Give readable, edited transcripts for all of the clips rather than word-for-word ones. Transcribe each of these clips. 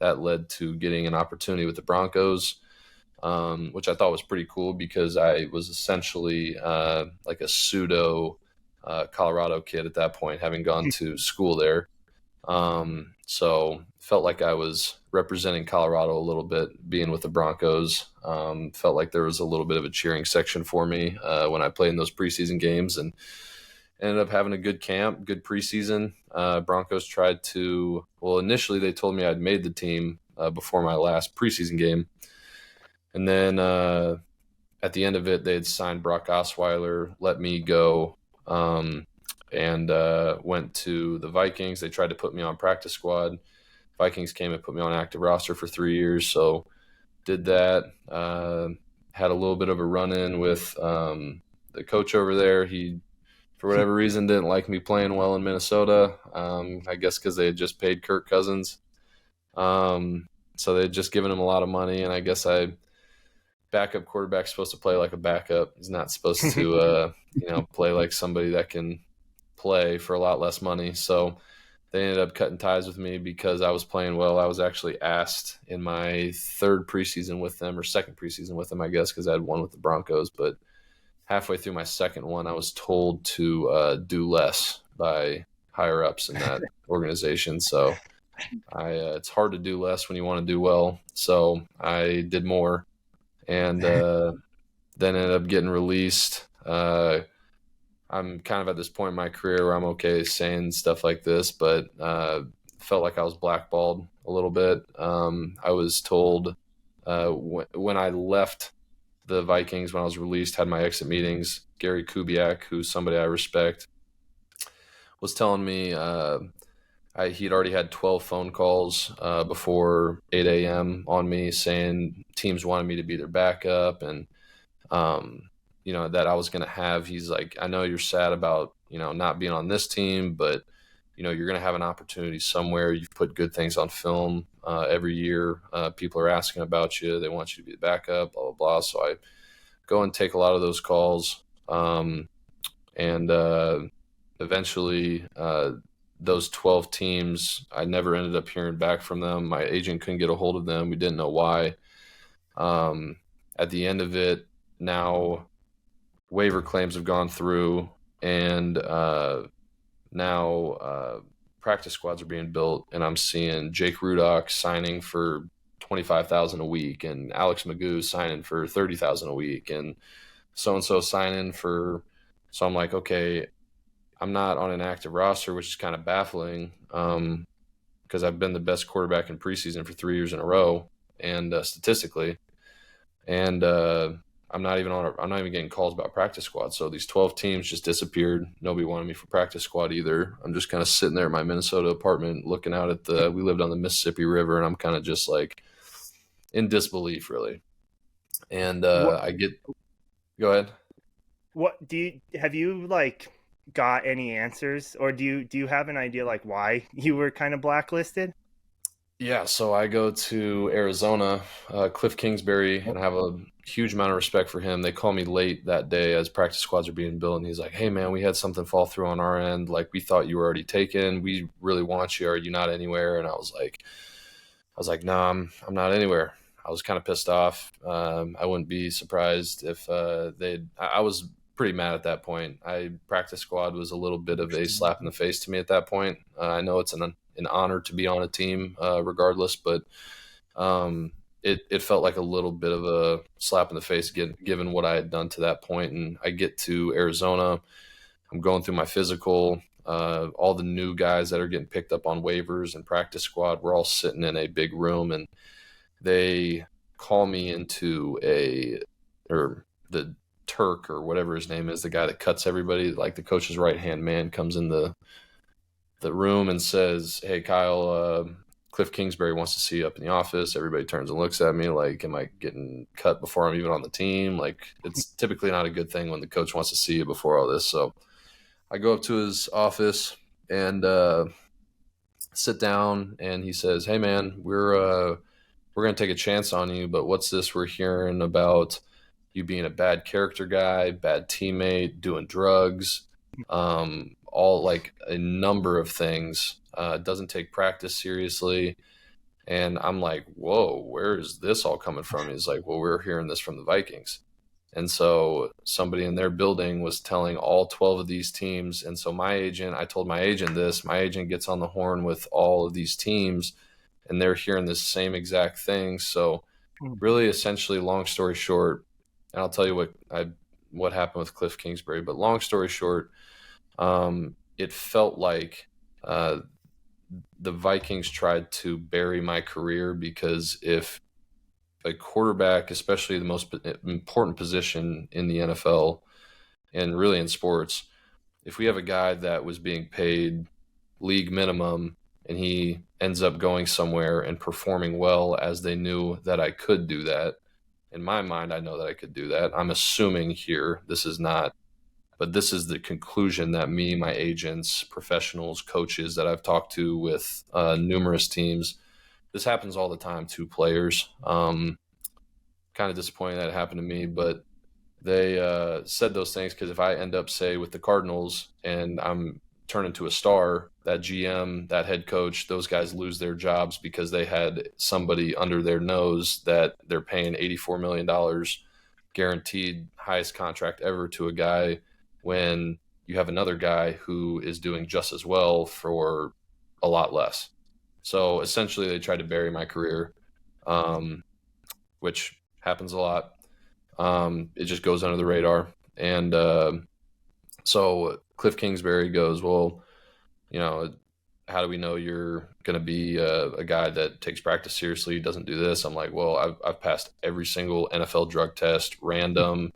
that led to getting an opportunity with the Broncos, which I thought was pretty cool because I was essentially like a pseudo Colorado kid at that point, having gone to school there. So felt like I was representing Colorado a little bit, being with the Broncos. Felt like there was a little bit of a cheering section for me when I played in those preseason games, and ended up having a good camp, good preseason. Broncos tried to, well, initially they told me I'd made the team before my last preseason game. And then at the end of it, they had signed Brock Osweiler, let me go, and went to the Vikings. They tried to put me on practice squad. Vikings came and put me on active roster for 3 years. So did that. Had a little bit of a run-in with the coach over there. He, for whatever reason, didn't like me playing well in Minnesota. I guess because they had just paid Kirk Cousins. So they had just given him a lot of money, and I guess backup quarterback's supposed to play like a backup. He's not supposed to, play like somebody that can play for a lot less money. So they ended up cutting ties with me because I was playing well. I was actually asked in my third preseason with them, or second preseason with them, I guess, because I had one with the Broncos. But halfway through my second one, I was told to do less by higher ups in that organization. So it's hard to do less when you want to do well. So I did more, and then ended up getting released. I'm kind of at this point in my career where I'm okay saying stuff like this, but felt like I was blackballed a little bit. I was told when I left the Vikings, when I was released, had my exit meetings, Gary Kubiak, who's somebody I respect, was telling me he'd already had 12 phone calls before 8 a.m. on me saying teams wanted me to be their backup, and that I was going to have, he's like, I know you're sad about, not being on this team, but, you're going to have an opportunity somewhere. You've put good things on film every year. People are asking about you. They want you to be the backup, blah, blah, blah. So I go and take a lot of those calls. And eventually those 12 teams, I never ended up hearing back from them. My agent couldn't get a hold of them. We didn't know why. At the end of it, now waiver claims have gone through, and now practice squads are being built, and I'm seeing Jake Rudock signing for $25,000 a week, and Alex Magoo signing for $30,000 a week, and so signing for. So I'm like, okay, I'm not on an active roster, which is kind of baffling because I've been the best quarterback in preseason for 3 years in a row, and statistically, and I'm not even getting calls about practice squad. So these 12 teams just disappeared. Nobody wanted me for practice squad either. I'm just kind of sitting there in my Minnesota apartment looking out at we lived on the Mississippi River, and I'm kind of just like in disbelief, really. And go ahead. What have you like got any answers, or do you have an idea like why you were kind of blacklisted? Yeah, so I go to Arizona, Cliff Kingsbury, and I have a huge amount of respect for him. They call me late that day as practice squads are being built, and he's like, hey, man, we had something fall through on our end. Like, we thought you were already taken. We really want you. Are you not anywhere? And I was like, no, I'm not anywhere. I was kind of pissed off. I wouldn't be surprised if I was pretty mad at that point. Practice squad was a little bit of a slap in the face to me at that point. I know it's an honor to be on a team regardless, but it felt like a little bit of a slap in the face given what I had done to that point. And I get to Arizona, I'm going through my physical, all the new guys that are getting picked up on waivers and practice squad, we're all sitting in a big room, and they call me into the Turk or whatever his name is, the guy that cuts everybody, like the coach's right-hand man, comes in the room and says, hey, Kyle, Cliff Kingsbury wants to see you up in the office. Everybody turns and looks at me like, am I getting cut before I'm even on the team? Like, it's typically not a good thing when the coach wants to see you before all this. So I go up to his office and sit down, and he says, hey, man, we're going to take a chance on you, but what's this we're hearing about you being a bad character guy, bad teammate, doing drugs, all like a number of things, doesn't take practice seriously. And I'm like, whoa, where is this all coming from? He's like, well, we're hearing this from the Vikings. And so somebody in their building was telling all 12 of these teams. And so I told my agent this, my agent gets on the horn with all of these teams and they're hearing the same exact thing. So really essentially, long story short, and I'll tell you what happened with Cliff Kingsbury, but long story short, it felt like uh, the Vikings tried to bury my career because if a quarterback, especially the most important position in the NFL and really in sports, if we have a guy that was being paid league minimum and he ends up going somewhere and performing well as they knew that I could do that, in my mind, I know that I could do that. I'm assuming here this is not, but this is the conclusion that me, my agents, professionals, coaches that I've talked to with numerous teams, this happens all the time to players. Kind of disappointing that it happened to me, but they said those things because if I end up, say, with the Cardinals and I'm turned into a star, that GM, that head coach, those guys lose their jobs because they had somebody under their nose that they're paying $84 million guaranteed, highest contract ever to a guy, when you have another guy who is doing just as well for a lot less. So essentially, they tried to bury my career, um, which happens a lot. It just goes under the radar. And so Cliff Kingsbury goes, well, you know, how do we know you're going to be a guy that takes practice seriously, doesn't do this? I'm like, well, I've passed every single NFL drug test, random,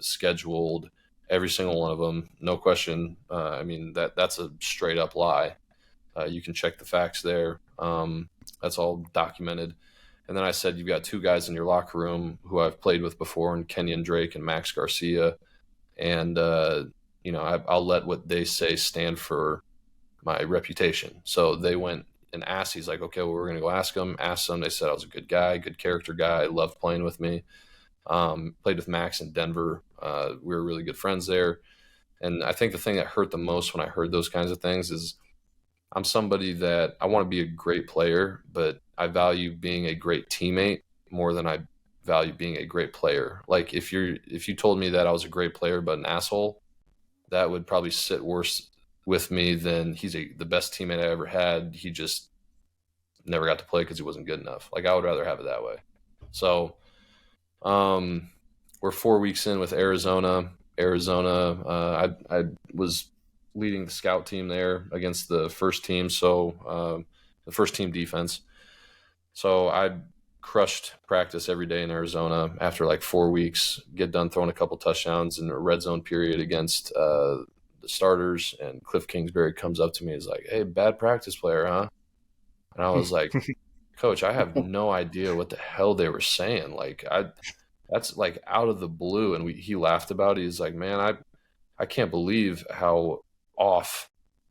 scheduled, every single one of them, no question. I mean, that's a straight up lie. You can check the facts there. That's all documented. And then I said, you've got two guys in your locker room who I've played with before, and Kenyon Drake and Max Garcia. And, I'll let what they say stand for my reputation. So they went and asked, he's like, okay, well, we're going to go ask them. Asked them. They said I was a good guy, good character guy, loved playing with me. Played with Max in Denver. We were really good friends there. And I think the thing that hurt the most when I heard those kinds of things is I'm somebody that I want to be a great player, but I value being a great teammate more than I value being a great player. Like if you told me that I was a great player but an asshole, that would probably sit worse with me than the best teammate I ever had. He just never got to play because he wasn't good enough. Like I would rather have it that way. So we're 4 weeks in with Arizona. I was leading the scout team there against the first team. So the first team defense. So I crushed practice every day in Arizona after like 4 weeks, get done throwing a couple touchdowns in a red zone period against the starters. And Cliff Kingsbury comes up to me and is like, hey, bad practice player, huh? And I was like, Coach, I have no idea what the hell they were saying. That's like out of the blue. And he laughed about it. He's like, man, I can't believe how off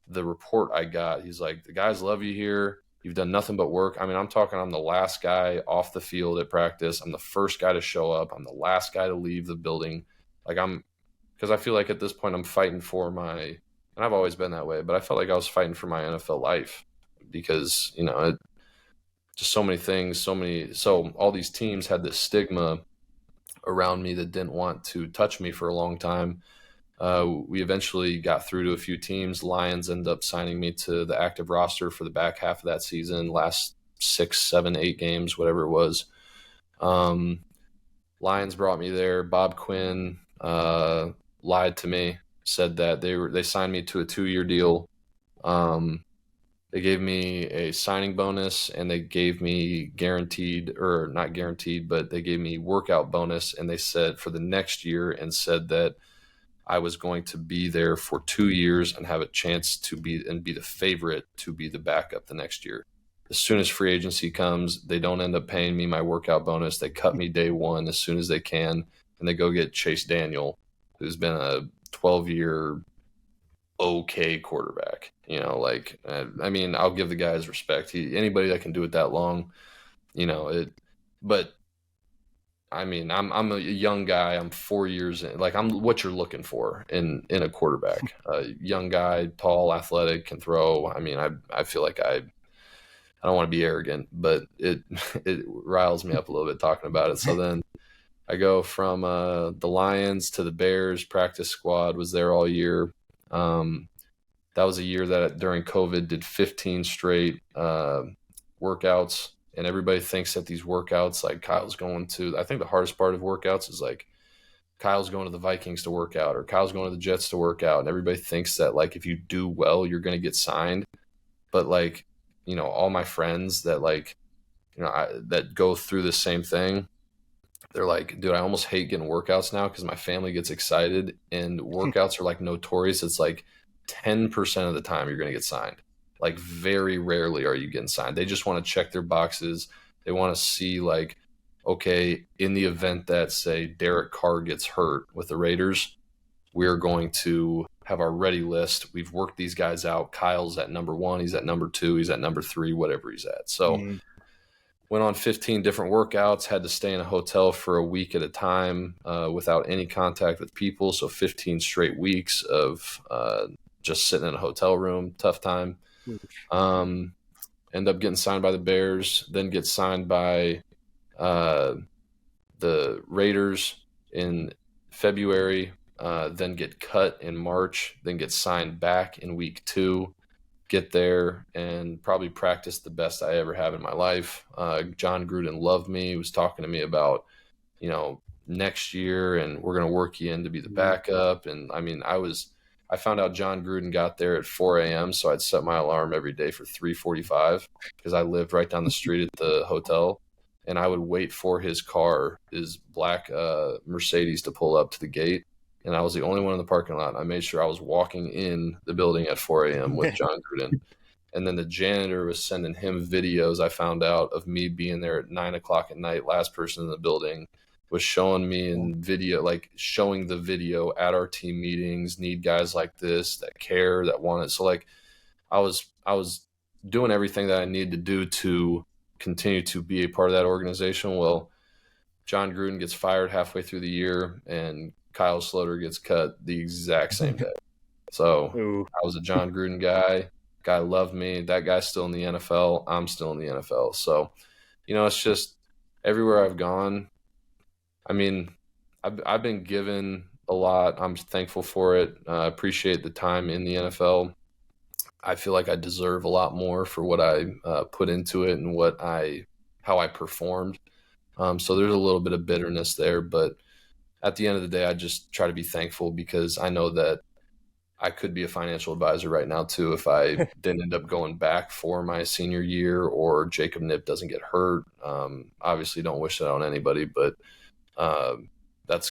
the report I got. He's like, the guys love you here. You've done nothing but work. I mean, I'm the last guy off the field at practice. I'm the first guy to show up. I'm the last guy to leave the building. Because I feel like at this point I'm fighting for and I've always been that way, but I felt like I was fighting for my NFL life because, just so many things, so all these teams had this stigma around me that didn't want to touch me for a long time. We eventually got through to a few teams. Lions ended up signing me to the active roster for the back half of that season, last 6, 7, 8 games, whatever it was. Lions brought me there. Bob Quinn lied to me, said that they signed me to a 2-year deal. They gave me a signing bonus and they gave me guaranteed, or not guaranteed, but they gave me workout bonus. And they said for the next year, and said that I was going to be there for 2 years and have a chance to be the favorite to be the backup the next year. As soon as free agency comes, they don't end up paying me my workout bonus. They cut me day one as soon as they can, and they go get Chase Daniel, who's been a 12-year okay quarterback. I mean, I'll give the guy his respect. Anybody that can do it that long, but I mean, I'm a young guy. I'm 4 years in. Like, I'm what you're looking for in a quarterback. A young guy, tall, athletic, can throw. I mean, I feel like I don't want to be arrogant, but it it riles me up a little bit talking about it. So then I go from the Lions to the Bears practice squad, was there all year. That was a year that during COVID did 15 straight workouts. And everybody thinks that these workouts, like Kyle's going to, I think the hardest part of workouts is like Kyle's going to the Vikings to work out or Kyle's going to the Jets to work out. And everybody thinks that like if you do well, you're going to get signed. But like, all my friends that like, that go through the same thing, they're like, dude, I almost hate getting workouts now because my family gets excited and workouts are like notorious. It's like 10% of the time you're going to get signed. Like very rarely are you getting signed. They just want to check their boxes. They want to see like, okay, in the event that say Derek Carr gets hurt with the Raiders, we're going to have our ready list. We've worked these guys out. Kyle's at number 1. He's at number 2. He's at number 3, whatever he's at. So went on 15 different workouts, had to stay in a hotel for a week at a time without any contact with people. So 15 straight weeks of just sitting in a hotel room, tough time. End up getting signed by the Bears, then get signed by the Raiders in February, then get cut in March, then get signed back in week 2. Get there and probably practice the best I ever have in my life. John Gruden loved me. He was talking to me about, next year and we're going to work you in to be the backup. And I mean, I found out John Gruden got there at 4 a.m. So I'd set my alarm every day for 3:45 because I lived right down the street at the hotel. And I would wait for his car, his black Mercedes, to pull up to the gate. And I was the only one in the parking lot. I made sure I was walking in the building at 4 a.m. with John Gruden. And then the janitor was sending him videos, I found out, of me being there at 9 o'clock at night, last person in the building, was showing me in video, like showing the video at our team meetings, need guys like this that care, that want it. So like I was doing everything that I needed to do to continue to be a part of that organization. Well, John Gruden gets fired halfway through the year and Kyle Sloter gets cut the exact same day. So I was a John Gruden guy. Guy loved me. That guy's still in the NFL. I'm still in the NFL. So, it's just everywhere I've gone. I mean, I've been given a lot. I'm thankful for it. Appreciate the time in the NFL. I feel like I deserve a lot more for what I put into it and how I performed. So there's a little bit of bitterness there, but at the end of the day, I just try to be thankful because I know that I could be a financial advisor right now too if I didn't end up going back for my senior year or Jacob Knipp doesn't get hurt. Obviously don't wish that on anybody, but